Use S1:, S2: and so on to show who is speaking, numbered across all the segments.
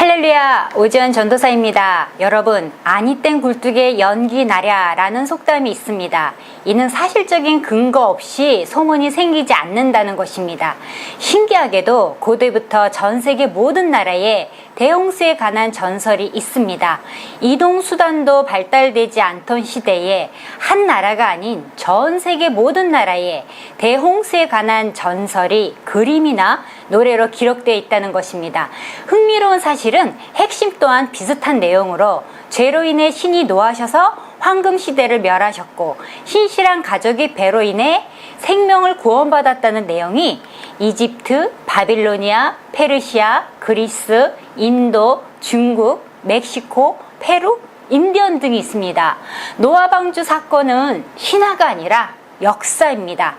S1: 할렐루야, 오지연 전도사입니다. 여러분, 아니 땡 굴뚝에 연기 나랴 라는 속담이 있습니다. 이는 사실적인 근거 없이 소문이 생기지 않는다는 것입니다. 신기하게도 고대부터 전 세계 모든 나라에 대홍수에 관한 전설이 있습니다. 이동수단도 발달되지 않던 시대에 한 나라가 아닌 전 세계 모든 나라에 대홍수에 관한 전설이 그림이나 노래로 기록되어 있다는 것입니다. 흥미로운 사실은 핵심 또한 비슷한 내용으로 죄로 인해 신이 노하셔서 황금 시대를 멸하셨고 신실한 가족이 배로 인해 생명을 구원받았다는 내용이 이집트, 바빌로니아, 페르시아, 그리스, 인도, 중국, 멕시코, 페루, 인디언 등이 있습니다. 노아 방주 사건은 신화가 아니라 역사입니다.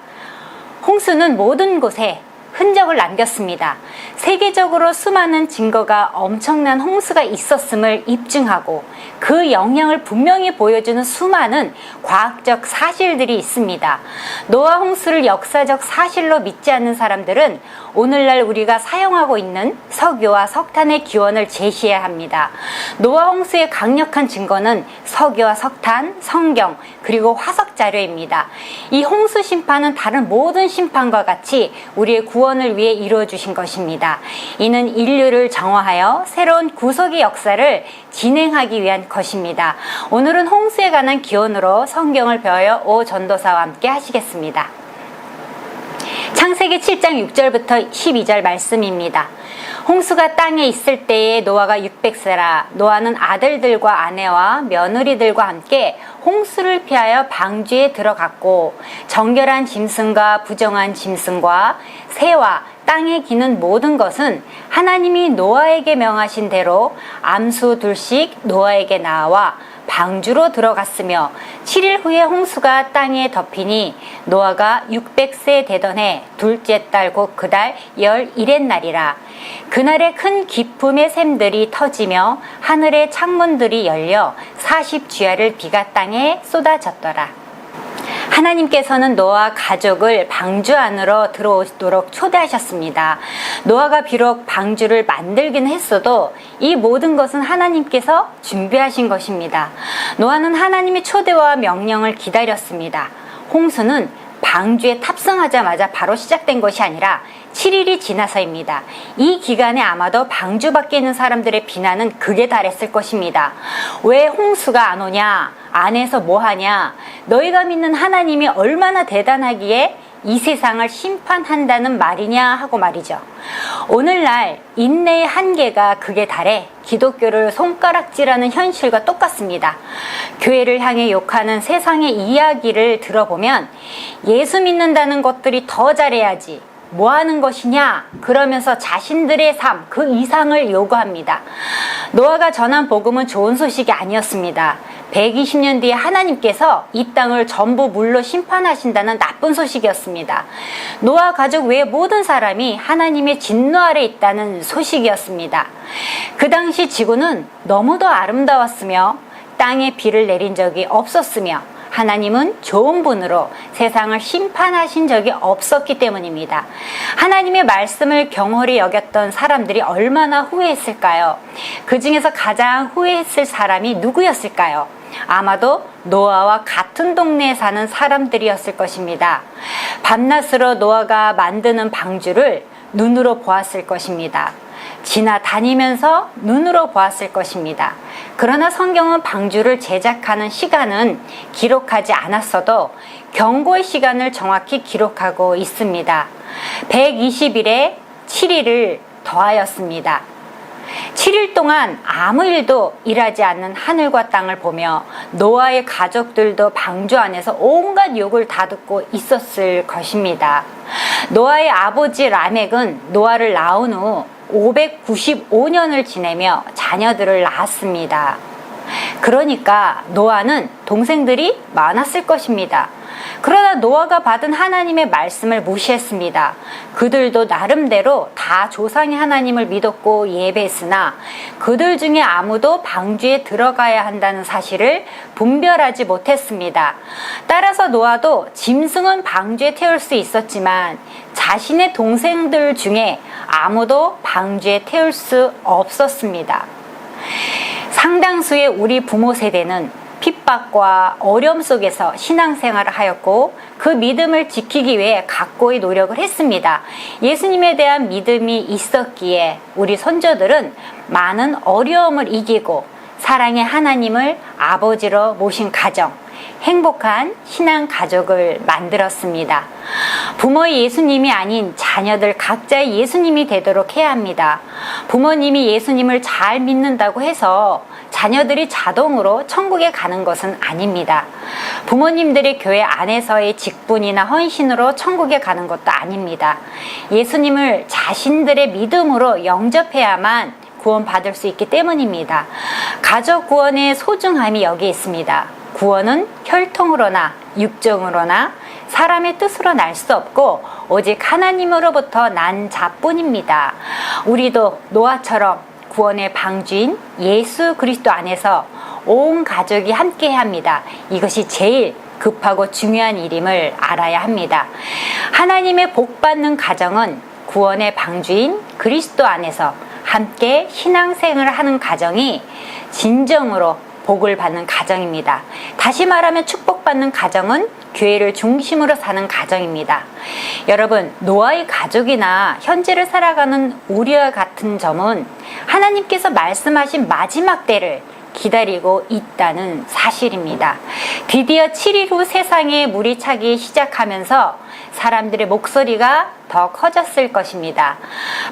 S1: 홍수는 모든 곳에 흔적을 남겼습니다. 세계적으로 수많은 증거가 엄청난 홍수가 있었음을 입증하고 그 영향을 분명히 보여주는 수많은 과학적 사실들이 있습니다. 노아 홍수를 역사적 사실로 믿지 않는 사람들은 오늘날 우리가 사용하고 있는 석유와 석탄의 기원을 제시해야 합니다. 노아 홍수의 강력한 증거는 석유와 석탄, 성경, 그리고 화석 자료입니다. 이 홍수 심판은 다른 모든 심판과 같이 우리의 구원을 위해 이루어주신 것입니다. 이는 인류를 정화하여 새로운 구속의 역사를 진행하기 위한 것입니다. 오늘은 홍수에 관한 기원으로 성경을 배워요 오 전도사와 함께 하시겠습니다. 창세기 7장 6절부터 12절 말씀입니다. 홍수가 땅에 있을 때에 노아가 600세라 노아는 아들들과 아내와 며느리들과 함께 홍수를 피하여 방주에 들어갔고 정결한 짐승과 부정한 짐승과 새와 땅에 기는 모든 것은 하나님이 노아에게 명하신 대로 암수 둘씩 노아에게 나와 방주로 들어갔으며 7일 후에 홍수가 땅에 덮이니 노아가 600세 되던 해 둘째 달 곧 그달 11의 날이라. 그날에 큰 기품의 샘들이 터지며 하늘의 창문들이 열려 40주야를 비가 땅에 쏟아졌더라. 하나님께서는 노아 가족을 방주 안으로 들어오도록 초대하셨습니다. 노아가 비록 방주를 만들긴 했어도 이 모든 것은 하나님께서 준비하신 것입니다. 노아는 하나님의 초대와 명령을 기다렸습니다. 홍수는 방주에 탑승하자마자 바로 시작된 것이 아니라 7일이 지나서입니다. 이 기간에 아마도 방주 밖에 있는 사람들의 비난은 극에 달했을 것입니다. 왜 홍수가 안 오냐? 안에서 뭐 하냐? 너희가 믿는 하나님이 얼마나 대단하기에 이 세상을 심판한다는 말이냐 하고 말이죠. 오늘날 인내의 한계가 극에 달해 기독교를 손가락질하는 현실과 똑같습니다. 교회를 향해 욕하는 세상의 이야기를 들어보면 예수 믿는다는 것들이 더 잘해야지 뭐 하는 것이냐 그러면서 자신들의 삶 그 이상을 요구합니다. 노아가 전한 복음은 좋은 소식이 아니었습니다. 120년 뒤에 하나님께서 이 땅을 전부 물로 심판하신다는 나쁜 소식이었습니다. 노아 가족 외의 모든 사람이 하나님의 진노 아래 있다는 소식이었습니다. 그 당시 지구는 너무도 아름다웠으며 땅에 비를 내린 적이 없었으며 하나님은 좋은 분으로 세상을 심판하신 적이 없었기 때문입니다. 하나님의 말씀을 경홀히 여겼던 사람들이 얼마나 후회했을까요? 그 중에서 가장 후회했을 사람이 누구였을까요? 아마도 노아와 같은 동네에 사는 사람들이었을 것입니다. 밤낮으로 노아가 만드는 방주를 눈으로 보았을 것입니다. 지나다니면서 눈으로 보았을 것입니다. 그러나 성경은 방주를 제작하는 시간은 기록하지 않았어도 경고의 시간을 정확히 기록하고 있습니다. 120일에 7일을 더하였습니다. 7일 동안 아무 일도 일하지 않는 하늘과 땅을 보며 노아의 가족들도 방주 안에서 온갖 욕을 다 듣고 있었을 것입니다. 노아의 아버지 라멕은 노아를 낳은 후 595년을 지내며 자녀들을 낳았습니다. 그러니까 노아는 동생들이 많았을 것입니다. 그러나 노아가 받은 하나님의 말씀을 무시했습니다. 그들도 나름대로 다 조상의 하나님을 믿었고 예배했으나 그들 중에 아무도 방주에 들어가야 한다는 사실을 분별하지 못했습니다. 따라서 노아도 짐승은 방주에 태울 수 있었지만 자신의 동생들 중에 아무도 방주에 태울 수 없었습니다. 상당수의 우리 부모 세대는 핍박과 어려움 속에서 신앙생활을 하였고 그 믿음을 지키기 위해 각고의 노력을 했습니다. 예수님에 대한 믿음이 있었기에 우리 손자들은 많은 어려움을 이기고 사랑의 하나님을 아버지로 모신 가정, 행복한 신앙 가족을 만들었습니다. 부모의 예수님이 아닌 자녀들 각자의 예수님이 되도록 해야 합니다. 부모님이 예수님을 잘 믿는다고 해서 자녀들이 자동으로 천국에 가는 것은 아닙니다. 부모님들이 교회 안에서의 직분이나 헌신으로 천국에 가는 것도 아닙니다. 예수님을 자신들의 믿음으로 영접해야만 구원받을 수 있기 때문입니다. 가족 구원의 소중함이 여기에 있습니다. 구원은 혈통으로나 육정으로나 사람의 뜻으로 날 수 없고 오직 하나님으로부터 난 자뿐입니다. 우리도 노아처럼 구원의 방주인 예수 그리스도 안에서 온 가족이 함께해야 합니다. 이것이 제일 급하고 중요한 일임을 알아야 합니다. 하나님의 복받는 가정은 구원의 방주인 그리스도 안에서 함께 신앙생활을 하는 가정이 진정으로 복을 받는 가정입니다. 다시 말하면 축복받는 가정은 교회를 중심으로 사는 가정입니다. 여러분, 노아의 가족이나 현재를 살아가는 우리와 같은 점은 하나님께서 말씀하신 마지막 때를 기다리고 있다는 사실입니다. 드디어 7일 후 세상에 물이 차기 시작하면서 사람들의 목소리가 더 커졌을 것입니다.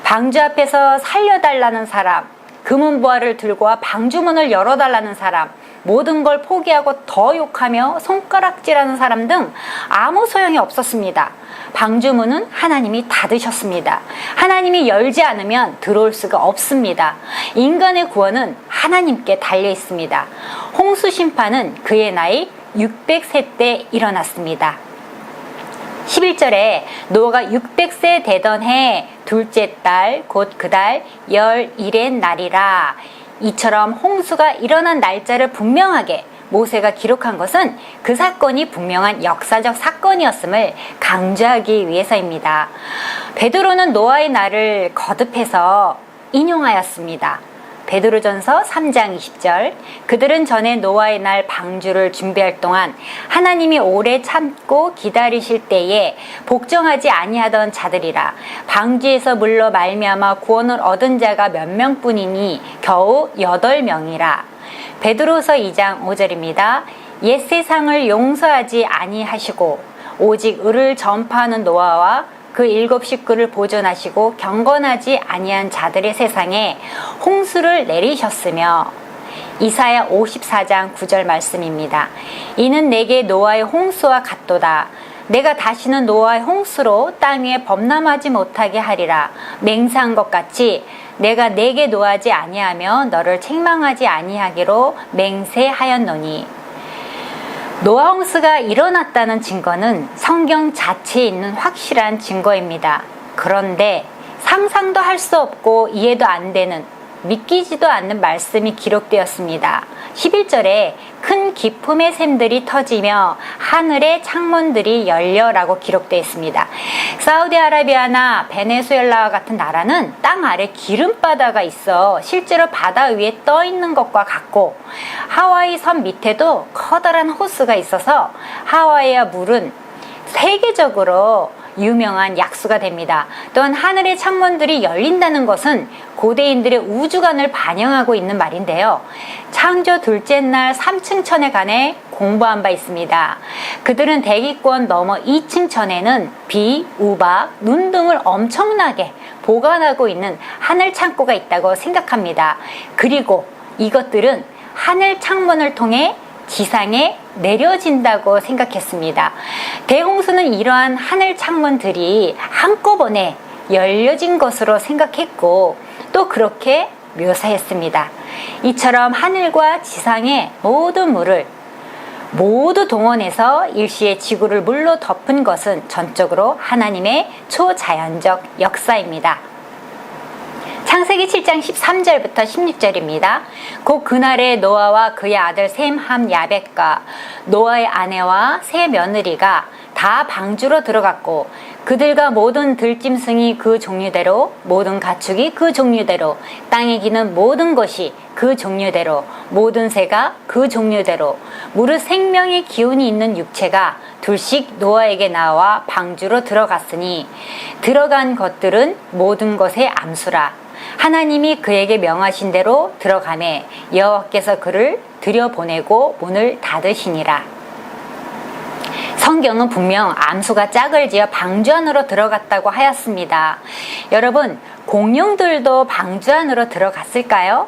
S1: 방주 앞에서 살려달라는 사람, 금은보화를 들고 와 방주문을 열어달라는 사람, 모든 걸 포기하고 더 욕하며 손가락질하는 사람 등 아무 소용이 없었습니다. 방주문은 하나님이 닫으셨습니다. 하나님이 열지 않으면 들어올 수가 없습니다. 인간의 구원은 하나님께 달려 있습니다. 홍수 심판은 그의 나이 600세 때 일어났습니다. 11절에 노아가 600세 되던 해 둘째 달 곧 그 달 열일의 날이라. 이처럼 홍수가 일어난 날짜를 분명하게 모세가 기록한 것은 그 사건이 분명한 역사적 사건이었음을 강조하기 위해서입니다. 베드로는 노아의 날을 거듭해서 인용하였습니다. 베드로전서 3장 20절, 그들은 전에 노아의 날 방주를 준비할 동안 하나님이 오래 참고 기다리실 때에 복종하지 아니하던 자들이라. 방주에서 물로 말미암아 구원을 얻은 자가 몇 명뿐이니 겨우 8명이라. 베드로서 2장 5절입니다. 옛 세상을 용서하지 아니하시고 오직 의를 전파하는 노아와 그 7 식구를 보존하시고 경건하지 아니한 자들의 세상에 홍수를 내리셨으며. 이사야 54장 9절 말씀입니다. 이는 내게 노아의 홍수와 같도다. 내가 다시는 노아의 홍수로 땅 위에 범람하지 못하게 하리라. 맹세한 것 같이 내가 내게 노하지 아니하며 너를 책망하지 아니하기로 맹세하였노니. 노아 홍수가 일어났다는 증거는 성경 자체에 있는 확실한 증거입니다. 그런데 상상도 할 수 없고 이해도 안 되는, 믿기지도 않는 말씀이 기록되었습니다. 11절에 큰 기품의 샘들이 터지며 하늘의 창문들이 열려라고 기록되어 있습니다. 사우디아라비아나 베네수엘라와 같은 나라는 땅 아래 기름바다가 있어 실제로 바다 위에 떠 있는 것과 같고, 하와이 섬 밑에도 커다란 호수가 있어서 하와이의 물은 세계적으로 유명한 약수가 됩니다. 또한 하늘의 창문들이 열린다는 것은 고대인들의 우주관을 반영하고 있는 말인데요. 창조 둘째 날 3층 천에 관해 공부한 바 있습니다. 그들은 대기권 너머 2층 천에는 비, 우박, 눈 등을 엄청나게 보관하고 있는 하늘 창고가 있다고 생각합니다. 그리고 이것들은 하늘 창문을 통해 지상에 내려진다고 생각했습니다. 대홍수는 이러한 하늘 창문들이 한꺼번에 열려진 것으로 생각했고 또 그렇게 묘사했습니다. 이처럼 하늘과 지상의 모든 물을 모두 동원해서 일시에 지구를 물로 덮은 것은 전적으로 하나님의 초자연적 역사입니다. 창세기 7장 13절부터 16절입니다. 곧 그날에 노아와 그의 아들 셈, 함, 야벳과 노아의 아내와 세 며느리가 다 방주로 들어갔고 그들과 모든 들짐승이 그 종류대로 모든 가축이 그 종류대로 땅에 기는 모든 것이 그 종류대로 모든 새가 그 종류대로 무릇 생명의 기운이 있는 육체가 둘씩 노아에게 나와 방주로 들어갔으니 들어간 것들은 모든 것의 암수라. 하나님이 그에게 명하신 대로 들어가매 여호와께서 그를 들여보내고 문을 닫으시니라. 성경은 분명 암수가 짝을 지어 방주 안으로 들어갔다고 하였습니다. 여러분, 공룡들도 방주 안으로 들어갔을까요?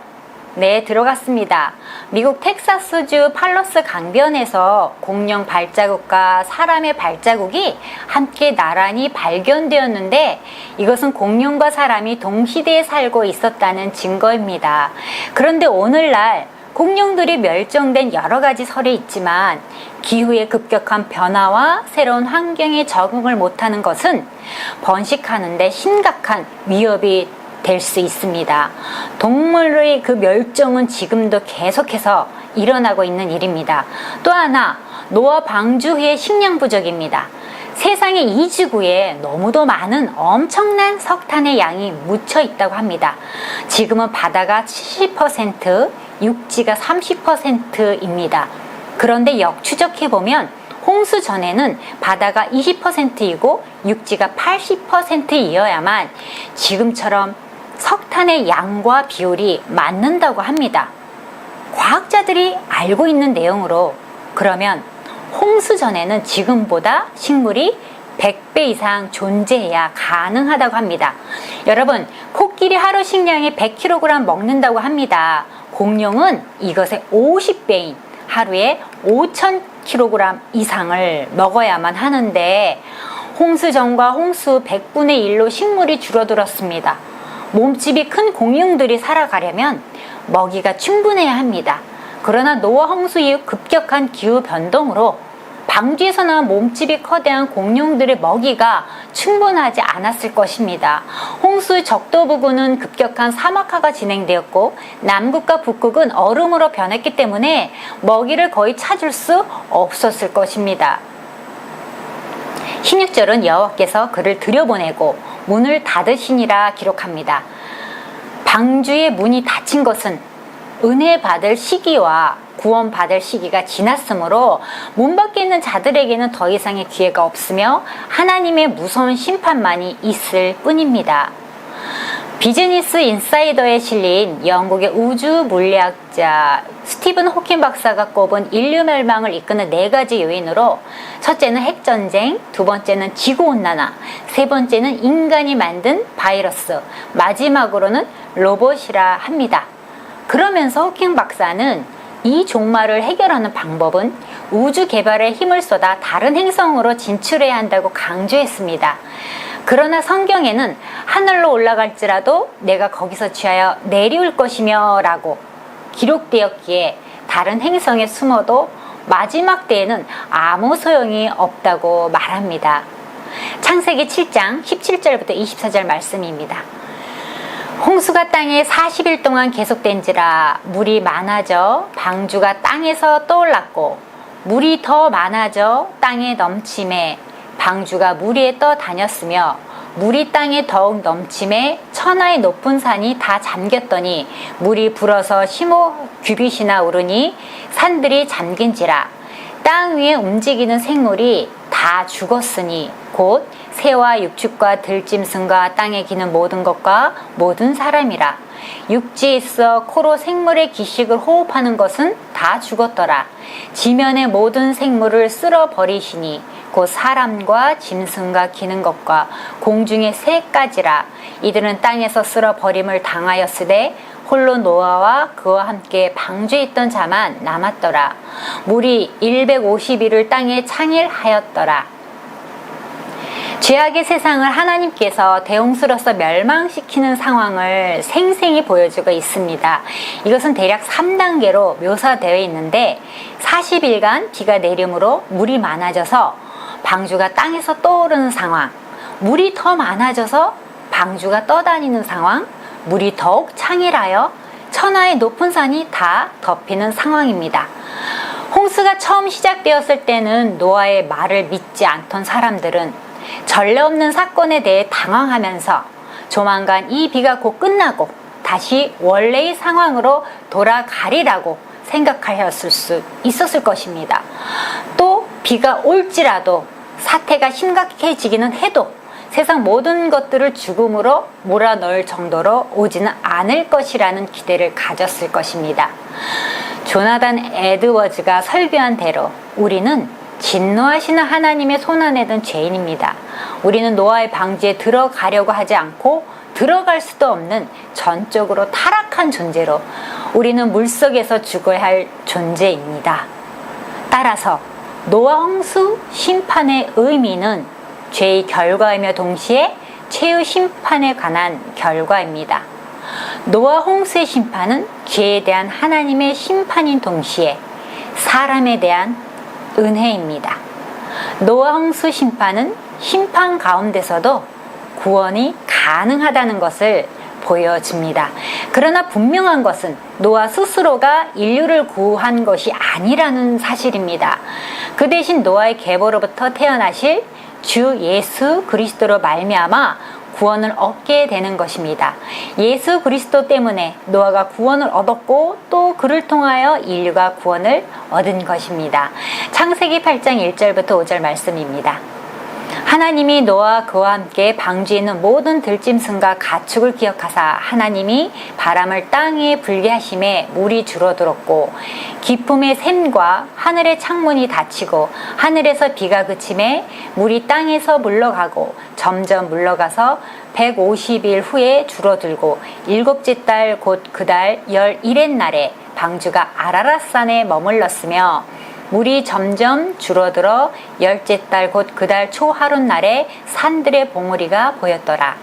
S1: 네, 들어갔습니다. 미국 텍사스주 팔러스 강변에서 공룡 발자국과 사람의 발자국이 함께 나란히 발견되었는데 이것은 공룡과 사람이 동시대에 살고 있었다는 증거입니다. 그런데 오늘날 공룡들이 멸종된 여러 가지 설이 있지만 기후의 급격한 변화와 새로운 환경에 적응을 못하는 것은 번식하는 데 심각한 위협이 될 수 있습니다. 동물의 그 멸종은 지금도 계속해서 일어나고 있는 일입니다. 또 하나, 노아 방주 후의 식량 부족입니다. 세상의 이 지구에 너무도 많은 엄청난 석탄의 양이 묻혀 있다고 합니다. 지금은 바다가 70%, 육지가 30%입니다. 그런데 역추적해보면 홍수 전에는 바다가 20%이고 육지가 80%이어야만 지금처럼 석탄의 양과 비율이 맞는다고 합니다. 과학자들이 알고 있는 내용으로 그러면 홍수 전에는 지금보다 식물이 100배 이상 존재해야 가능하다고 합니다. 여러분, 코끼리 하루 식량이 100kg 먹는다고 합니다. 공룡은 이것의 50배인 하루에 5000kg 이상을 먹어야만 하는데 홍수 전과 홍수 100분의 1로 식물이 줄어들었습니다. 몸집이 큰 공룡들이 살아가려면 먹이가 충분해야 합니다. 그러나 노아 홍수 이후 급격한 기후 변동으로 방주에서 나온 몸집이 커다란 공룡들의 먹이가 충분하지 않았을 것입니다. 홍수 적도 부근은 급격한 사막화가 진행되었고 남극과 북극은 얼음으로 변했기 때문에 먹이를 거의 찾을 수 없었을 것입니다. 16절은 여호와께서 그를 들여보내고 문을 닫으시니라 기록합니다. 방주의 문이 닫힌 것은 은혜 받을 시기와 구원 받을 시기가 지났으므로 문 밖에 있는 자들에게는 더 이상의 기회가 없으며 하나님의 무서운 심판만이 있을 뿐입니다. 비즈니스 인사이더에 실린 영국의 우주 물리학자 스티븐 호킹 박사가 꼽은 인류 멸망을 이끄는 4가지 요인으로 첫째는 핵전쟁, 두 번째는 지구온난화, 세 번째는 인간이 만든 바이러스, 마지막으로는 로봇이라 합니다. 그러면서 호킹 박사는 이 종말을 해결하는 방법은 우주 개발에 힘을 쏟아 다른 행성으로 진출해야 한다고 강조했습니다. 그러나 성경에는 하늘로 올라갈지라도 내가 거기서 취하여 내려올 것이며 라고 기록되었기에 다른 행성에 숨어도 마지막 때에는 아무 소용이 없다고 말합니다. 창세기 7장 17절부터 24절 말씀입니다. 홍수가 땅에 40일 동안 계속된지라 물이 많아져 방주가 땅에서 떠올랐고 물이 더 많아져 땅에 넘침에 방주가 물 위에 떠다녔으며 물이 땅에 더욱 넘침에 천하의 높은 산이 다 잠겼더니 물이 불어서 15규빗이나 오르니 산들이 잠긴지라. 땅 위에 움직이는 생물이 다 죽었으니 곧 새와 육축과 들짐승과 땅에 기는 모든 것과 모든 사람이라. 육지에 있어 코로 생물의 기식을 호흡하는 것은 다 죽었더라. 지면의 모든 생물을 쓸어버리시니 곧 사람과 짐승과 기는 것과 공중의 새까지라. 이들은 땅에서 쓸어버림을 당하였으되 홀로 노아와 그와 함께 방주에 있던 자만 남았더라. 물이 150일을 땅에 창일하였더라. 죄악의 세상을 하나님께서 대홍수로서 멸망시키는 상황을 생생히 보여주고 있습니다. 이것은 대략 3단계로 묘사되어 있는데 40일간 비가 내림으로 물이 많아져서 방주가 땅에서 떠오르는 상황, 물이 더 많아져서 방주가 떠다니는 상황, 물이 더욱 창일하여 천하의 높은 산이 다 덮이는 상황입니다. 홍수가 처음 시작되었을 때는 노아의 말을 믿지 않던 사람들은 전례 없는 사건에 대해 당황하면서 조만간 이 비가 곧 끝나고 다시 원래의 상황으로 돌아가리라고 생각하였을 수 있었을 것입니다. 또 비가 올지라도 사태가 심각해지기는 해도 세상 모든 것들을 죽음으로 몰아넣을 정도로 오지는 않을 것이라는 기대를 가졌을 것입니다. 조나단 에드워즈가 설교한 대로 우리는 진노하시는 하나님의 손안에 든 죄인입니다. 우리는 노아의 방주에 들어가려고 하지 않고 들어갈 수도 없는 전적으로 타락한 존재로 우리는 물속에서 죽어야 할 존재입니다. 따라서 노아 홍수 심판의 의미는 죄의 결과이며 동시에 최후 심판에 관한 결과입니다. 노아 홍수의 심판은 죄에 대한 하나님의 심판인 동시에 사람에 대한 은혜입니다. 노아 홍수 심판은 심판 가운데서도 구원이 가능하다는 것을 보여줍니다. 그러나 분명한 것은 노아 스스로가 인류를 구한 것이 아니라는 사실입니다. 그 대신 노아의 계보로부터 태어나실 주 예수 그리스도로 말미암아 구원을 얻게 되는 것입니다. 예수 그리스도 때문에 노아가 구원을 얻었고 또 그를 통하여 인류가 구원을 얻은 것입니다. 창세기 8장 1절부터 5절 말씀입니다. 하나님이 노아와 그와 함께 방주에 있는 모든 들짐승과 가축을 기억하사 하나님이 바람을 땅에 불게 하심에 물이 줄어들었고 기품의 샘과 하늘의 창문이 닫히고 하늘에서 비가 그침에 물이 땅에서 물러가고 점점 물러가서 150일 후에 줄어들고 일곱째 달 곧 그 달 11의 날에 방주가 아라랏산에 머물렀으며 물이 점점 줄어들어 열째 달 곧 그 달 초하룻날에 산들의 봉우리가 보였더라.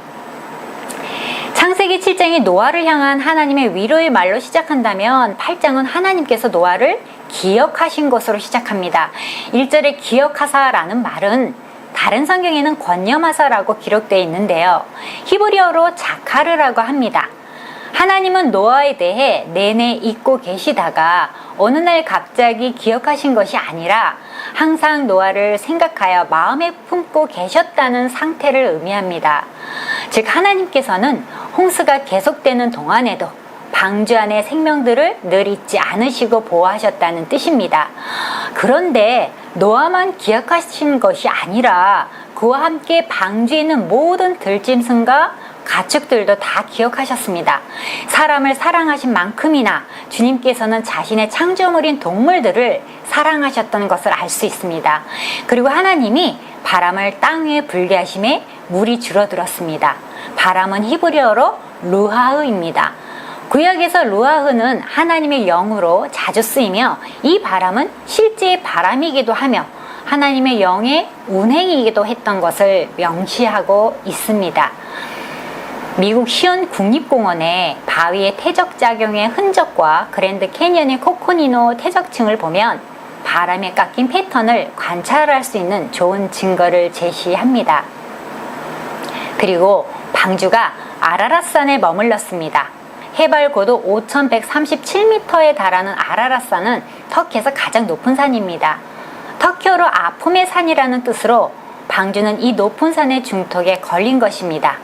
S1: 창세기 7장이 노아를 향한 하나님의 위로의 말로 시작한다면 8장은 하나님께서 노아를 기억하신 것으로 시작합니다. 1절에 기억하사라는 말은 다른 성경에는 권념하사라고 기록되어 있는데요. 히브리어로 자카르라고 합니다. 하나님은 노아에 대해 내내 잊고 계시다가 어느 날 갑자기 기억하신 것이 아니라 항상 노아를 생각하여 마음에 품고 계셨다는 상태를 의미합니다. 즉 하나님께서는 홍수가 계속되는 동안에도 방주 안의 생명들을 늘 잊지 않으시고 보호하셨다는 뜻입니다. 그런데 노아만 기억하신 것이 아니라 그와 함께 방주에 있는 모든 들짐승과 가축들도 다 기억하셨습니다. 사람을 사랑하신 만큼이나 주님께서는 자신의 창조물인 동물들을 사랑하셨던 것을 알 수 있습니다. 그리고 하나님이 바람을 땅 위에 불게 하심에 물이 줄어들었습니다. 바람은 히브리어로 루하흐입니다. 구약에서 루하흐는 하나님의 영으로 자주 쓰이며 이 바람은 실제의 바람이기도 하며 하나님의 영의 운행이기도 했던 것을 명시하고 있습니다. 미국 시온 국립공원의 바위의 퇴적작용의 흔적과 그랜드 캐니언의 코코니노 퇴적층을 보면 바람에 깎인 패턴을 관찰할 수 있는 좋은 증거를 제시합니다. 그리고 방주가 아라랏산에 머물렀습니다. 해발 고도 5137m에 달하는 아라랏산은 터키에서 가장 높은 산입니다. 터키어로 아픔의 산이라는 뜻으로 방주는 이 높은 산의 중턱에 걸린 것입니다.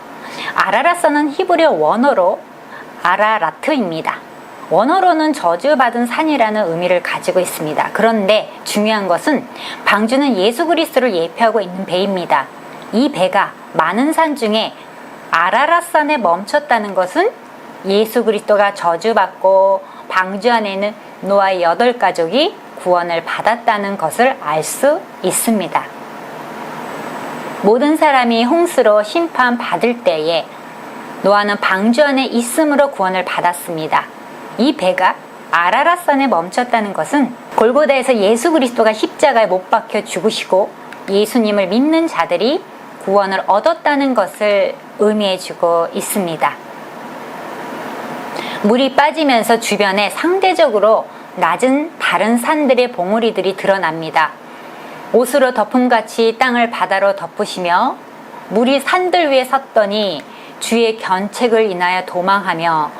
S1: 아라랏산은 히브리어 원어로 아라라트입니다. 원어로는 저주받은 산이라는 의미를 가지고 있습니다. 그런데 중요한 것은 방주는 예수 그리스도를 예표하고 있는 배입니다. 이 배가 많은 산 중에 아라랏산에 멈췄다는 것은 예수 그리스도가 저주받고 방주 안에 있는 노아의 8가족이 구원을 받았다는 것을 알 수 있습니다. 모든 사람이 홍수로 심판받을 때에 노아는 방주 안에 있음으로 구원을 받았습니다. 이 배가 아라랏산에 멈췄다는 것은 골고다에서 예수 그리스도가 십자가에 못 박혀 죽으시고 예수님을 믿는 자들이 구원을 얻었다는 것을 의미해주고 있습니다. 물이 빠지면서 주변에 상대적으로 낮은 다른 산들의 봉우리들이 드러납니다. 옷으로 덮음같이 땅을 바다로 덮으시며 물이 산들 위에 섰더니 주의 견책을 인하여 도망하며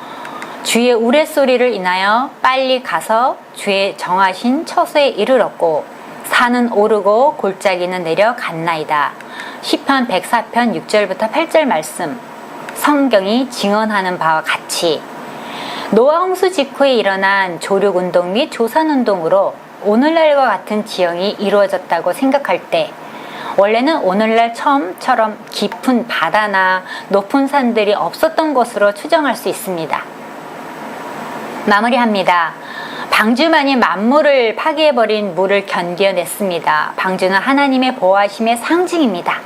S1: 주의 우레소리를 인하여 빨리 가서 주의 정하신 처소에 이르렀고 산은 오르고 골짜기는 내려갔나이다. 시편 104편 6절부터 8절 말씀, 성경이 증언하는 바와 같이 노아 홍수 직후에 일어난 조력운동 및 조산운동으로 오늘날과 같은 지형이 이루어졌다고 생각할 때 원래는 오늘날 처음처럼 깊은 바다나 높은 산들이 없었던 것으로 추정할 수 있습니다. 마무리합니다. 방주만이 만물을 파괴해버린 물을 견뎌냈습니다. 방주는 하나님의 보호하심의 상징입니다.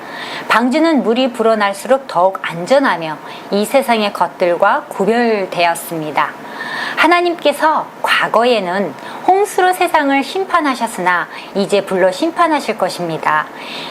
S1: 방주는 물이 불어날수록 더욱 안전하며 이 세상의 것들과 구별되었습니다. 하나님께서 과거에는 홍수로 세상을 심판하셨으나 이제 불로 심판하실 것입니다.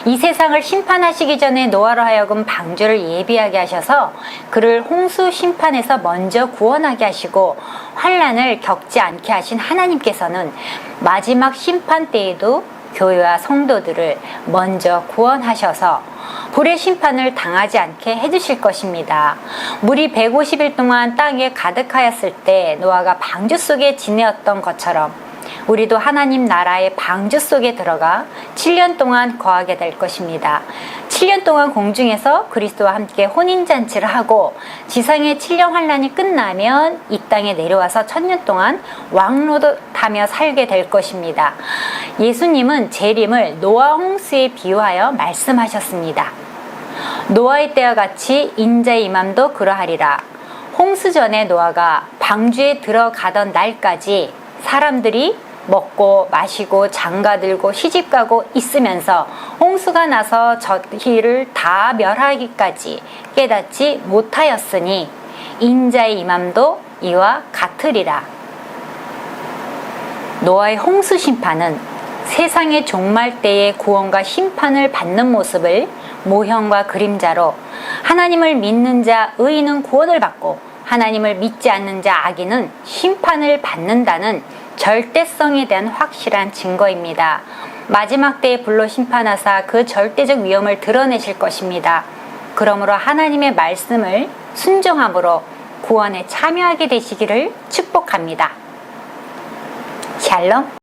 S1: 이 세상을 심판하시기 전에 노아로 하여금 방주를 예비하게 하셔서 그를 홍수 심판에서 먼저 구원하게 하시고 환난을 겪지 않게 하신 하나님께서는 마지막 심판 때에도 교회와 성도들을 먼저 구원하셔서 불의 심판을 당하지 않게 해주실 것입니다. 물이 150일 동안 땅에 가득하였을 때 노아가 방주 속에 지내었던 것처럼 우리도 하나님 나라의 방주 속에 들어가 7년 동안 거하게 될 것입니다. 7년 동안 공중에서 그리스도와 함께 혼인잔치를 하고 지상의 7년 환란이 끝나면 이 땅에 내려와서 1000년 동안 왕노릇하며 살게 될 것입니다. 예수님은 재림을 노아 홍수에 비유하여 말씀하셨습니다. 노아의 때와 같이 인자의 임함도 그러하리라. 홍수 전에 노아가 방주에 들어가던 날까지 사람들이 먹고 마시고 장가들고 시집가고 있으면서 홍수가 나서 저희를 다 멸하기까지 깨닫지 못하였으니 인자의 임함도 이와 같으리라. 노아의 홍수 심판은 세상의 종말 때의 구원과 심판을 받는 모습을 모형과 그림자로 하나님을 믿는 자 의인은 구원을 받고 하나님을 믿지 않는 자 악인은 심판을 받는다는 절대성에 대한 확실한 증거입니다. 마지막 때에 불로 심판하사 그 절대적 위험을 드러내실 것입니다. 그러므로 하나님의 말씀을 순종함으로 구원에 참여하게 되시기를 축복합니다. 샬롬.